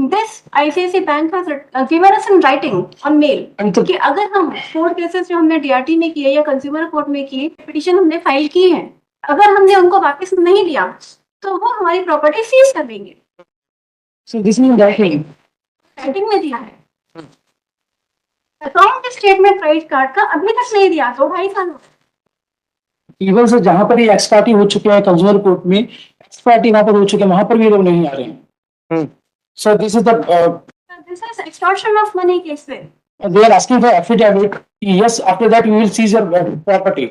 This ICICI Bank has given us in writing on mail कि अगर हम court cases जो हमने DRT में किए या कंज्यूमर कोर्ट में किए, पिटीशन हमने फाइल की है, अगर हमने उनको वापस नहीं दिया तो वो हमारी प्रॉपर्टी सीज कर देंगे. So this means writing. Writing में दिया है. अकाउंट स्टेटमेंट क्रेडिट कार्ड का अभी तक नहीं दिया, 2-2.5 साल हो गए. इवन सर जहाँ पर ये एक्स पार्टी हो चुके हैं कंज्यूमर कोर्ट में, एक्स पार्टी वहाँ पर हो चुके हैं, वहाँ पर भी लोग नहीं आ रहे हैं. Sir this is the This is extortion of money case. they are asking for affidavit. Yes, after that we will seize your property.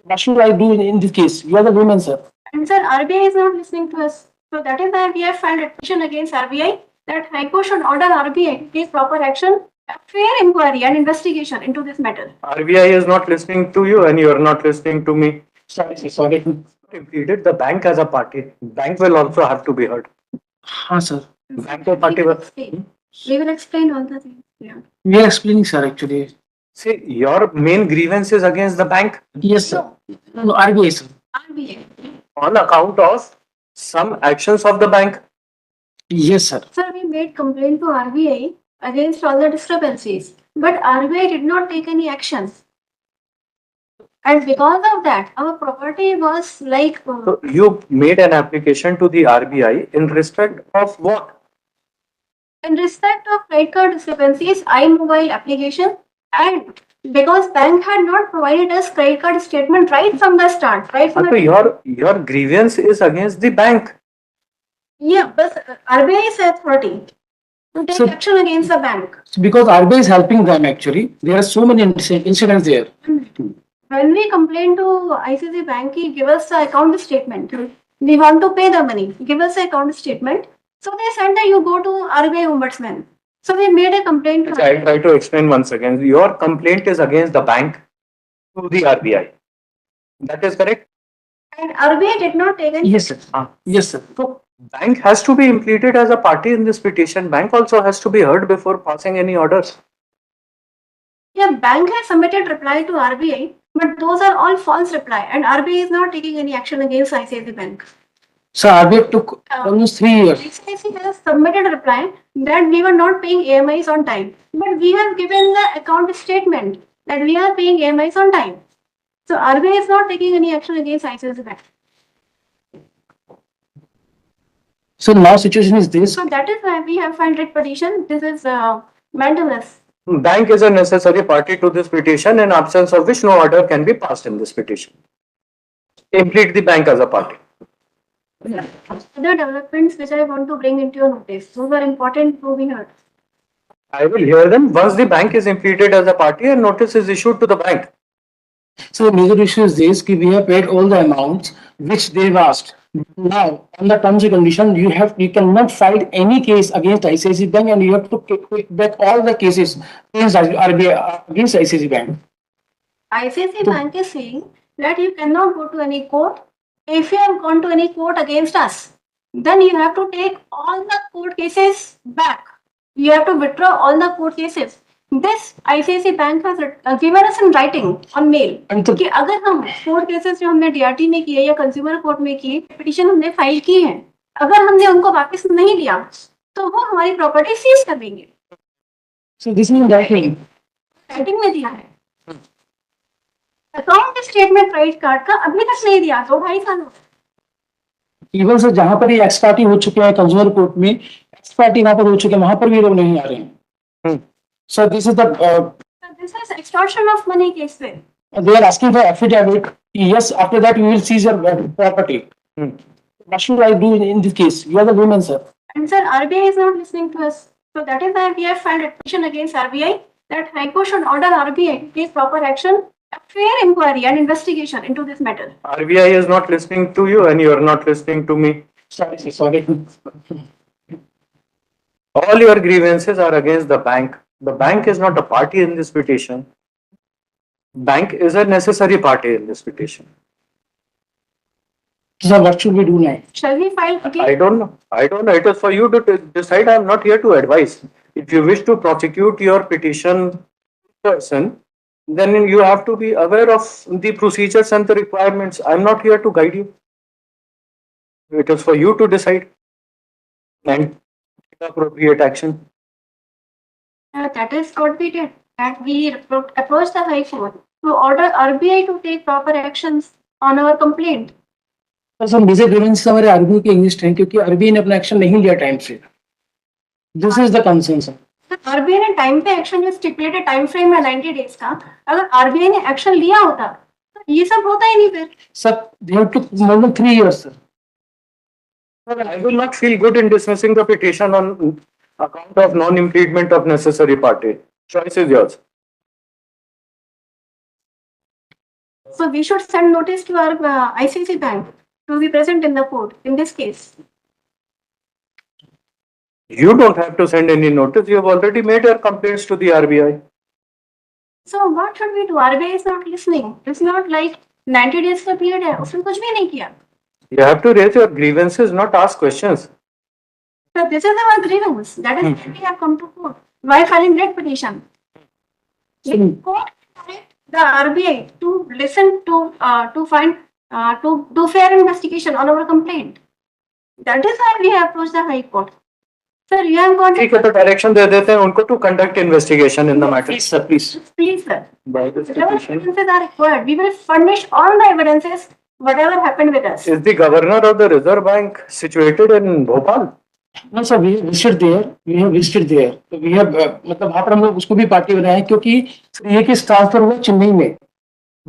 What should I do in this case? You are the woman, sir. And sir, RBI is not listening to us. So that is why we have filed a petition against RBI that High Court should order RBI to take proper action, a fair inquiry and investigation into this matter. RBI is not listening to you and you are not listening to me. Sorry. Impeded the bank as a party. Bank will also have to be heard. हाँ sir. Bank or party will. We will explain all the things. Yeah. We are explaining, sir. Actually. See, your main grievance is against the bank Yes, sir. No, RBI, sir. RBI. on account of some actions of the bank. Yes, sir. Sir, we made complaint to RBI against all the discrepancies, but RBI did not take any actions. And because of that, our property was like. So you made an application to the RBI in respect of what? In respect of credit card discrepancies, iMobile application, and because bank had not provided us credit card statement right from the start, right from So the your grievance is against the bank. yeah, but RBI is authority to take So- action against the bank. Because RBI is helping them actually. There are so many incidents there. When we complain to ICICI Bank, give us the account statement. We want to pay the money. Give us the account statement. So they said that you go to RBI Ombudsman. So we made a complaint to I'll try to explain once again. Your complaint is against the bank to the RBI. That is correct? and RBI did not take any. Yes, sir. Yes, sir. So bank has to be implicated as a party in this petition. Bank also has to be heard before passing any orders. Yeah, bank has submitted reply to RBI, but those are all false reply, and RBI is not taking any action against ICICI Bank. So RBI took almost 3 years. ICICI has submitted a reply that we were not paying AMIs on time, but we have given the account statement that we are paying AMIs on time. So RBI is not taking any action against ICICI Bank. So now situation is this. So that is why we have filed writ petition. This is mandamus. Bank is a necessary party to this petition, in absence of which no order can be passed in this petition. Implicate the bank as a party. Other developments which I want to bring into your notice. Those are important to be heard. I will hear them once the bank is implicated as a party and notice is issued to the bank. So the major issue is this: कि we have paid all the amounts which they've asked. Now, on the terms and condition, you cannot file any case against ICICI Bank, and you have to take back all the cases against RBI, against ICICI Bank. ICICI Bank is saying that you cannot go to any court. If you have gone to any court against us, then you have to take all the court cases back. You have to withdraw all the court cases. This ICICI Bank has given us in writing on mail कि अगर हम court cases जो हमने DRT में किए या consumer court में किए, पिटीशन हमने फाइल की है, अगर हमने उनको वापस नहीं दिया तो वो हमारी प्रॉपर्टी सीज कर देंगे. So this means writing. Writing में दिया है. अकाउंट स्टेटमेंट क्रेडिट कार्ड का अभी तक नहीं दिया, 2-2.5 साल हो गए. इवन सर जहाँ पर ये एक्स पार्टी हो चुके हैं कंज्यूमर कोर्ट में, एक्स पार्टी वहाँ पर हो चुके हैं, वहाँ पर भी लोग नहीं आ रहे हैं. So this is the This is extortion of money case. they are asking for affidavit. Yes, after that we will seize your property. What should I do in this case? You are the woman, sir. And sir, RBI is not listening to us. So that is why we have filed a petition against RBI that High Court should order RBI to take proper action, a fair inquiry and investigation into this matter. RBI is not listening to you and you are not listening to me. Sorry. All your grievances are against the bank. The bank is not a party in this petition. Bank is a necessary party in this petition. So what should we do now? Shall we file again? I don't know. It is for you to decide. I am not here to advise. If you wish to prosecute your petition person, then you have to be aware of the procedures and the requirements. I am not here to guide you. It is for you to decide. And the appropriate action. That is what we did. That we approached the High Court to order RBI to take proper actions on our complaint. Sir major grievance हमारे RBI के against हैं क्योंकि RBI ने अपना action नहीं लिया time से. This is the concern sir. RBI ने टाइम पे एक्शन जो स्टिपुलेटेड टाइम फ्रेम है 90 डेज का, अगर आरबीआई ने एक्शन लिया होता तो ये सब होता ही नहीं फिर. Sir they have to more than 3 years sir. I will not feel good in dismissing the petition on account of non-impediment of necessary party. Choice is yours. So we should send notice to our ICICI Bank to be present in the court in this case. You don't have to send any notice. You have already made your complaints to the RBI. So what should we do? RBI is not listening. It's not like 90 days का period है, उसने कुछ भी नहीं किया. You have to raise your grievances, not ask questions. So this is our grievance. That is why we have come to court. Why filing writ petition? The court direct the RBI to listen to find to do fair investigation on our complaint. That is why we have approached the High Court. Sir, you have got ठीक है, तो direction दे देते हैं उनको to conduct investigation in the matter. Please sir please. please sir. By this Whatever petition, evidences are required, we will furnish all the evidences whatever happened with us. is the governor of the Reserve Bank situated in Bhopal? No sir, we have visited there. We have visited there. So we have मतलब वहाँ पर हम लोग उसको भी party बनाए हैं क्योंकि ये केस ट्रांसफर हुआ चेन्नई में.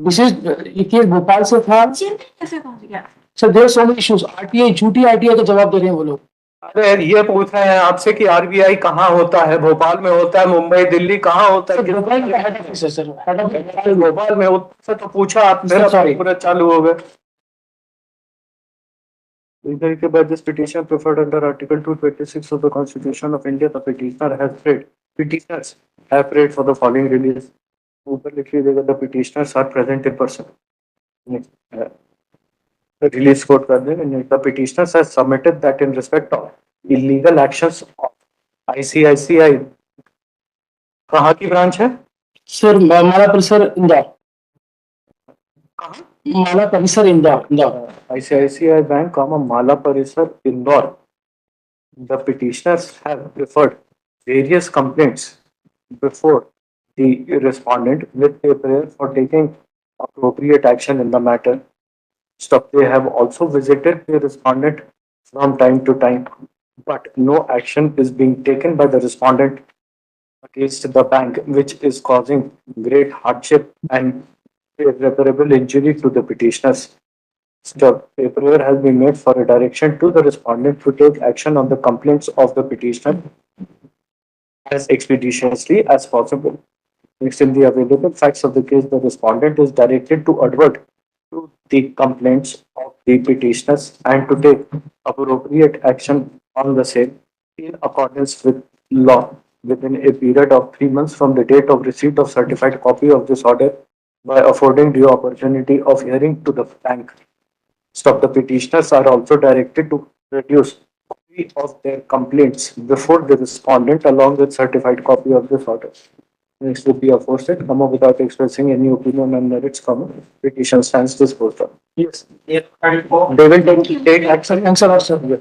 ये केस भोपाल से था. चेन्नई कैसे पहुंच गया? Sir there so many issues. RTI झूठी आरटीआई का जवाब दे रहे हैं वो लोग. अरे ये पूछ रहे हैं आपसे कि आरबीआई कहाँ होता है? भोपाल में होता है, मुंबई, दिल्ली कहाँ होता है? भोपाल का हेड ऑफिस है सर. हेड ऑफिस भोपाल में होता तो पूछा आप, मेरा Sorry. पूरा चालू हो गया. Either by this petition preferred under Article 226 of the Constitution of India, the petitioner has prayed. Petitioners have prayed for the following release. ऊपर लिख लीजिएगा, the petitioners are present in person. The release quote कर देंगे. The petitioners has submitted that in respect of illegal actions of ICICI. कहाँ की branch है? Sir माला परिसर इंदौर. कहाँ? माला परिसर Indore. ICICI Bank, Mala Parisar, Indore. The petitioners have referred various complaints before the respondent with a prayer for taking appropriate action in the matter. Stop. They have also visited the respondent from time to time, but no action is being taken by the respondent against the bank, which is causing great hardship and irreparable injury to the petitioners. Step. A prayer has been made for a direction to the respondent to take action on the complaints of the petitioner as expeditiously as possible. Next, in the available facts of the case, the respondent is directed to advert to the complaints of the petitioners and to take appropriate action on the same in accordance with law within a period of 3 months from the date of receipt of certified copy of this order by affording due opportunity of hearing to the bank. Stop. The petitioners are also directed to produce copy of their complaints before the respondent along with certified copy of this order. Next would be aforesaid, come up without expressing any opinion on merits, petition stands disposed of. Yes. They will take action. Answer, sir.